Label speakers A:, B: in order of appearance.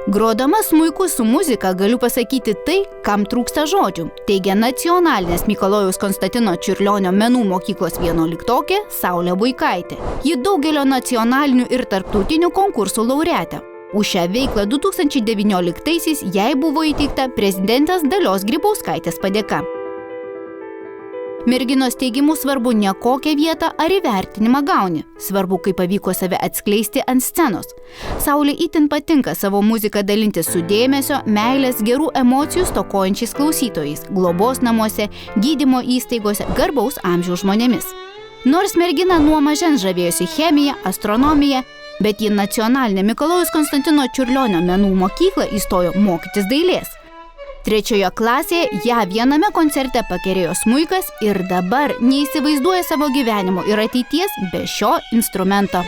A: Grodama smuiku su muzika galiu pasakyti tai, kam trūksta žodžių, teigia Nacionalinės Mikalojaus Konstantino Čiurlionio menų mokyklos 11-okė Saulė Buikaitė. Ji daugelio nacionalinių ir tarptautinių konkursų laureatė. Už šią veiklą 2019-aisiais jai buvo įteikta prezidentės Dalios Grybauskaitės padėka. Merginos teigimu svarbu ne kokią vietą ar įvertinimą gauni, svarbu, kaip pavyko save atskleisti ant scenos. Saulė itin patinka savo muziką dalintis su dėmesio, meilės, gerų emocijų stokojančiais klausytojais, globos namuose, gydymo įstaigose, garbaus amžiaus žmonėmis. Nors mergina nuo mažens žavėjosi chemija, astronomija, bet į Nacionalinę Mikalojaus Konstantino Čiurlionio menų mokyklą įstojo mokytis dailės. 3 klasėje ją viename koncerte pakerėjo smuikas ir dabar neįsivaizduoja savo gyvenimo ir ateities be šio instrumento.